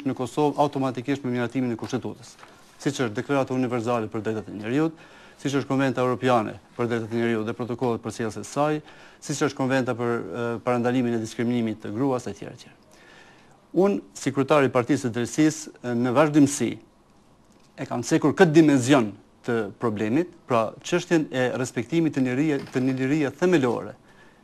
në Kosovë automatikisht me miratimin e kushtetutës, siç është Deklarata Universale për Drejtat e Njerëzit, siç është Konventa Europiane për Drejtat e Njerëzit dhe protokollet për sjelljes së saj, siç është Konventa për parandalimin e diskriminimit të gruas etj. etj. Unë, si kryetar i Partisë së Drejtësisë, në vazhdimsi e kam cekur këtë dimension të problemit, pra çështjen e respektimit të një lirie themelore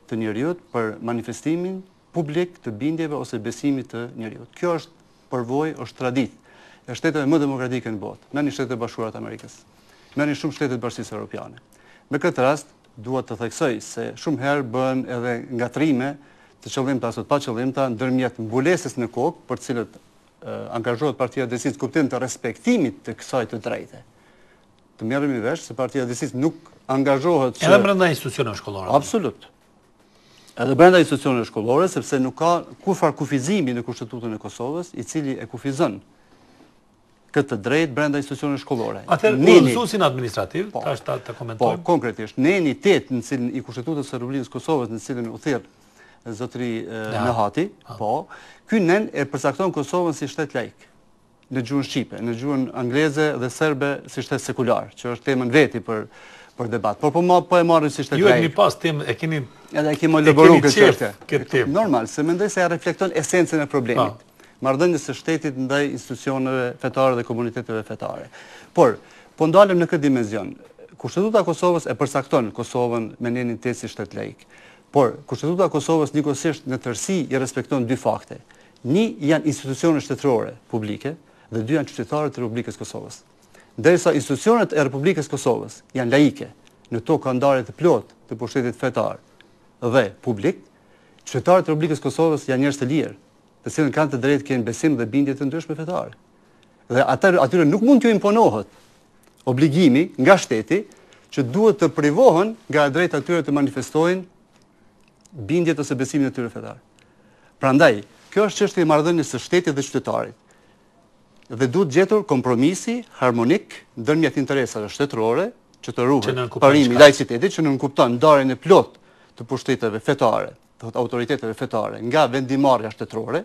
të njeriut për manifestimin publik të bindjeve ose besimit të njeriut. Kjo është përvojë, është traditë e shteteve më demokratike në botë, merrni Shtetet e Bashkuara të Amerikës, merrni shumë shtete të Bashkisë Evropiane. Me këtë rast, dua të theksoj se shumë herë bëhen edhe ngatrime të qëllimta ose të pa qëllimta ndërmjet mbulesës në kokë, për të cilët angazhohet Partia e Drejtësisë kuptim të respektimit të kësaj të drejte. Të merremi vesh se Partia e Drejtësisë nuk angazhohet edhe brenda institucioneve shkollore. Absolut. Edhe brenda institucioneve shkollore, sepse nuk ka kurfar kufizimi në Kushtetutën e Kosovës, i cili e kufizon këtë drejt brenda institucioneve shkollore. Atëherë udhëzuesin administrativ, tash ta komentojmë. Po, konkretisht, në eni 8 në cilin i Kushtetutës së Republikës Kosovës, në cilin u thirr zotëri Nehati, po, ky nen e përcakton Kosovën si shtet laik në gjuhën shqipe, në gjuhën angleze dhe serbe si shtet sekular, që është temën veti për debat. Por po e marrin si shtet laik. Ju e keni pas temë, e keni edhe kemi elaboruar këtë temë. Normal, se mendoj se ja reflekton esencën e problemit. Marrëdhënies së shtetit ndaj institucioneve fetare dhe komuniteteve fetare. Por, po ndalem në këtë dimension. Kushtetuta e Kosovës e përcakton Kosovën me nenin 8 si shtet laik. Por, Kushtetuta e Kosovës njëkohësisht në tërësi i respekton dy fakte. Një janë institucionet shtetërore publike dhe dy janë qytetarët e Republikës Kosovës. Derisa institucionet e Republikës Kosovës janë laike, në to ka ndarje të plot të pushtetit fetar dhe publik, qytetarët e Republikës Kosovës janë njerëz të lirë, të cilën kanë të drejtë kënë besim dhe bindje të ndryshme fetare. Dhe atyre nuk mund t'ju imponohet obligimi nga shteti që duhet të privohen nga drejtë atyre të manifestojnë bindjet ose besimin e tyre fetar. Prandaj, kjo është çështje e marrëdhënies së shtetit dhe qytetarit. Dhe duhet gjetur kompromisi harmonik ndërmjet interesave shtetërore që të ruhet parimi i laicitetit, që nënkupton ndarjen e plot të pushteteve fetare, të autoriteteve fetare nga vendimarrja shtetërore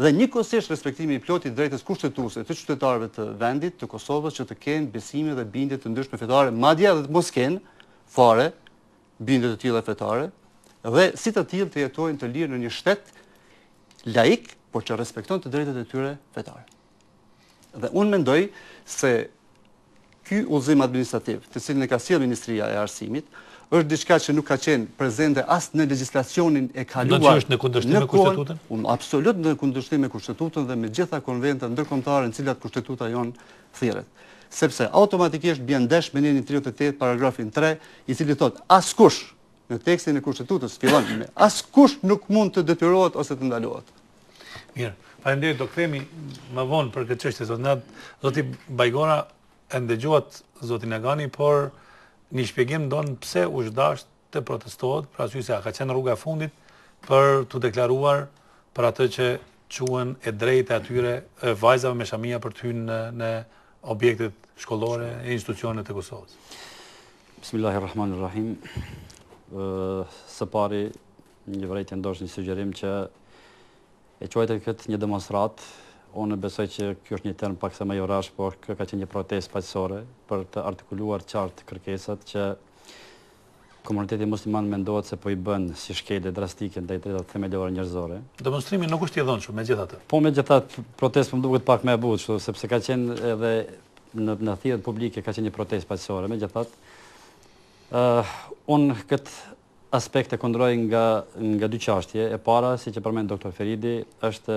dhe njëkohësisht respektimi i plotit të drejtës kushtetuese të qytetarëve të vendit të Kosovës që të kenë besime dhe bindje të ndryshme fetare, madje edhe të mos kenë fare bindje të tilla fetare dhe si të tillë të jetojnë të lirë në një shtet laik, por që respekton të drejtat e tyre fetare. Dhe unë mendoj se ky udhëzim administrativ, të cilin e ka sjellë Ministria e Arsimit, është diçka që nuk ka qenë prezente as në legjislacionin e kaluar. Do të është në kundërshtim me Kushtetutën? Absolut në kundërshtim me Kushtetutën dhe me gjitha konventat ndërkombëtare në cilat Kushtetuta jon thirret. Sepse automatikisht bën ndesh me nenin 38 paragrafin 3, i cili thotë askush në tekstin e Kushtetutës fillon me askush nuk mund të detyrohet ose të ndalohet. Mirë, faleminderit, do kthehemi më vonë për këtë çështje sot. Zoti Bajgora e ndëgjuat zotin Agani, por një shpjegim don pse u zhdash të protestohet, pra arsye se ka qenë rruga e fundit për të deklaruar për atë që quhen e drejtë atyre vajzave me shamia për të hyrë në objektet shkollore e institucionet e Kosovës. Bismillahirrahmanirrahim. Së pari, një vërejtje ndosh një sugjerim që e quajtë këtë një demonstrat. Unë besoj që kjo është një term pak se më jorash, por kjo ka qenë një protestë paqësore për të artikuluar qartë kërkesat që komuniteti musliman mendohet se po i bën si shkelje drastike ndaj drejtave themelore njerëzore. Demonstrimi nuk është i dhënshëm megjithatë. Po megjithatë protestë më duket pak më e butë, kështu sepse ka qenë edhe në thirrjet publike ka qenë një protestë paqësore. Megjithatë, unë këtë aspekt e kundëroj nga dy çështje. E para, siç e përmend doktor Feridi, është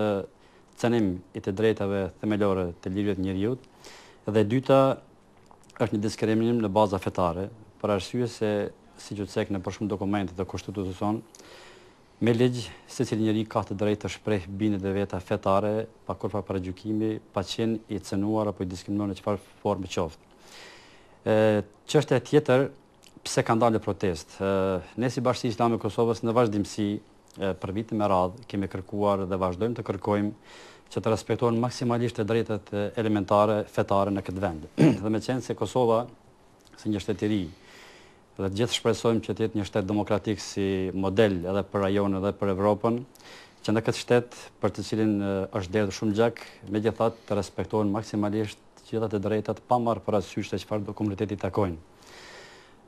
cënim i të drejtave themelore të lirëve të njeriut, dhe e dyta është një diskriminim në baza fetare, për arsye se, siç u cek në për shumë dokumente të Kushtetutës sonë, me ligj secili njeri ka të drejtë të shpreh bindjet e veta fetare pa kurrë paragjykimi, pa qenë i cënuar apo i diskriminuar në çfarë forme qoftë. Çështja tjetër, pse ka ndalë protestë? Ne si Bashkia Islame e Kosovës në vazhdimsi për vite me radhë kemi kërkuar dhe vazhdojmë të kërkojmë që të respektohen maksimalisht të drejtat elementare fetare në këtë vend. Dhe me qenë se Kosova, si një shtet i ri, dhe gjithë shpresojmë që të jetë një shtet demokratik si model edhe për rajon edhe për Evropën, që në këtë shtet për të cilin është derdhur shumë gjak, megjithatë të respektohen maksimalisht gjitha të drejtat pa marrë parasysh se çfarë do komuniteti takojnë.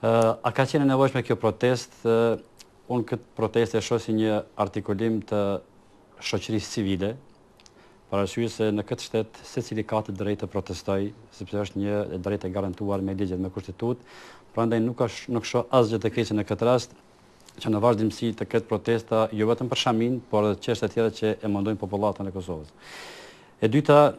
A ka qenë nevojshme kjo protestë? Unë këtë protestë e shoh si një artikulim të shoqërisë civile, parasysh se në këtë shtet secili ka të drejtë të protestojë, sepse është një drejtë e garantuar me ligjet, me kushtetutë, prandaj nuk shoh asgjë të keqe në këtë rast që në vazhdimsi të këtë protesta, jo vetëm për Shamin, por edhe çështje të tjera që e mundojnë popullatën e Kosovës. E dyta,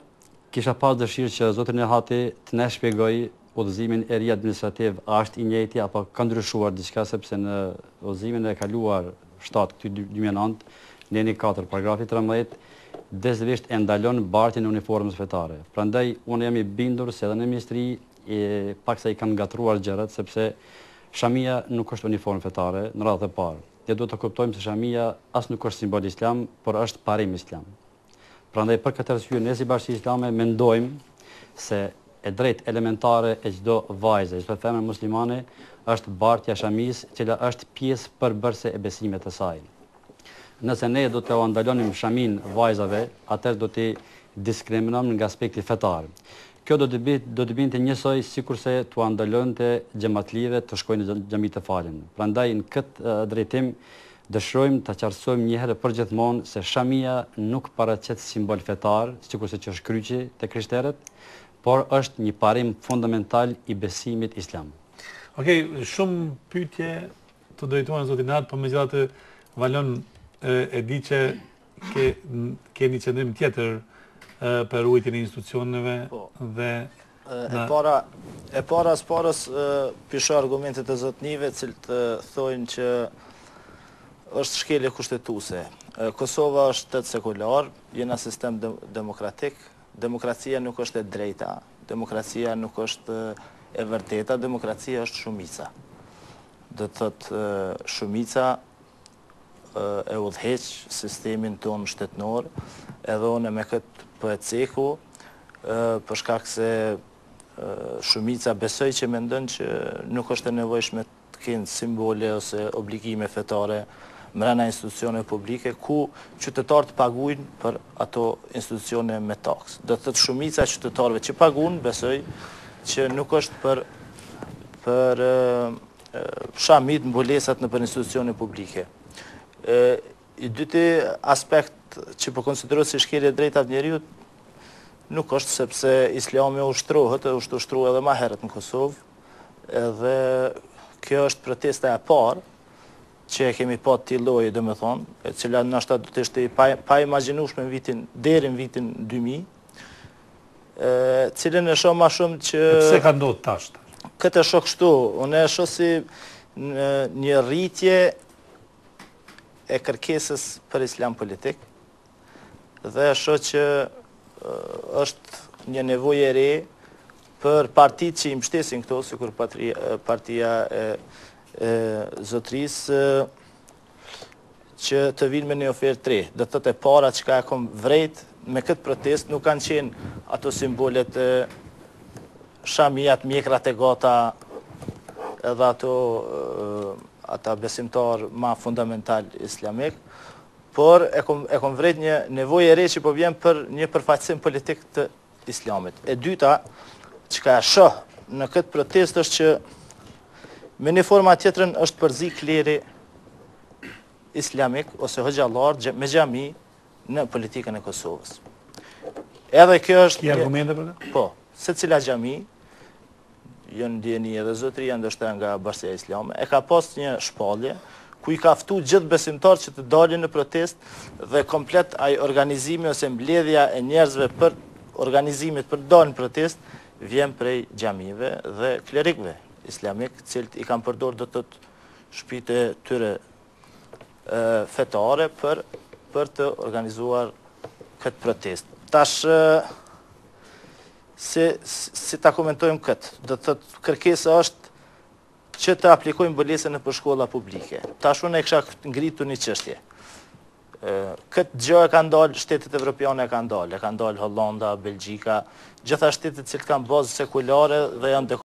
kisha pas dëshirë që zotri Nehati të na shpjegojë udhëzimin e ri administrativ, a është i njëjti apo ka ndryshuar diçka, sepse në udhëzimin e kaluar 7 këty 2009, neni 4 paragrafi 13 desisht e ndalon bartjen e uniformës fetare. Prandaj unë jam i bindur se edhe në ministri paksa i kanë ngatruar gjërat, sepse Shamia nuk është uniformë fetare në radhë e parë. Ne duhet të kuptojmë se Shamia as nuk është simbol islam, por është parim islam. Prandaj për këtë arsye ne si Bashkia Islame mendojmë se e drejtë elementare e çdo vajze, çdo femër muslimane është bartja e Shamis, e cila është pjesë përbërëse e besimit të saj. Nëse ne do të ndalonim Shamin vajzave, atëherë do t'i diskriminojmë nga aspekti fetar. Kjo do të binte njësoj sikurse t'u ndalonte xhamatlive të shkojnë në xhami të falen. Prandaj në këtë drejtim dëshirojmë ta qartësojmë një herë përgjithmonë se Shamia nuk paraqet simbol fetar, sikurse që është kryqi te krishterët, por është një parim fundamental i besimit islam. Okej, shumë pyetje të drejtuara zotit Nat, por megjithatë Valon e di që keni qëndrim tjetër për ruajtjen e institucioneve dhe e para sparës pisho argumentet e zotnive, cilët thojnë që është shkelje kushtetuese. Kosova është shtet sekular, jena sistem demokratik, demokracia nuk është e drejta, demokracia nuk është e vërteta, demokracia është shumica. Do të thotë shumica e udhëheq sistemin tonë shtetnor, edhe unë me këtë për e ceku, për shkak se shumica besoj që mendon që nuk është e nevojshme të kenë simbole ose obligime fetare mrena institucione publike, ku qytetarët pagujnë për ato institucione me taks. Do të thotë shumica e qytetarëve që pagujnë, besoj që nuk është për shamit mbulesat në për institucione publike. I dyti aspekt që po konsiderohet si shkelje drejta të njeriut, nuk është sepse islami ushtrohet, është ushtruar edhe më herët në Kosovë, edhe kjo është protesta e parë që e kemi pa të lloji, domethënë, e cila ndoshta do të ishte pa imagjinueshme deri në vitin 2000, cilën e shoh më shumë që pse ka ndodhur tash. Këtë e shoh kështu, unë e shoh si një rritje e kërkesës për islam politik, dhe e shoh që është një nevojë e re për partitë që i mbështesin këto, sikur partia e zotrisë, që të vinë me një ofertë tre. Do të thotë e para që ka e kom vrejt me këtë protest nuk kanë qenë ato simbolet shamijat, mjekrat e gata, edhe ata besimtar ma fundamental islamik, por e kom vrejt një nevojë e re që po vjen për një përfaqësim politik të islamit. E dyta, që ka shoh në këtë protest është që me një forma tjetrën është përzi kleri islamik ose hoxhallar me xhami në politikën e Kosovës. Edhe kjo është... Ki argumente për këtë? Po, se cila xhami, jo ndjeni edhe zotri, ndoshta nga Bashkia Islame, e ka pas një shpallje ku i ka ftu gjithë besimtar që të dalin në protest dhe komplet ai organizimi ose mbledhja e njerëzve për organizimit për dalin në protest vjen prej xhamive dhe klerikëve islamik, cilët i kanë përdorur do të shtëpitë e tyre fetare për të organizuar këtë protest. Tash si ta komentojmë këtë, do të thotë kërkesa është që të aplikojmë mbulesën në për shkolla publike. Tash unë e kisha ngritur një çështje. Këtë gjë e kanë dalë shtetet evropiane, e kanë dalë Hollanda, Belgjika, gjitha shtetet që kanë bazë sekulare dhe janë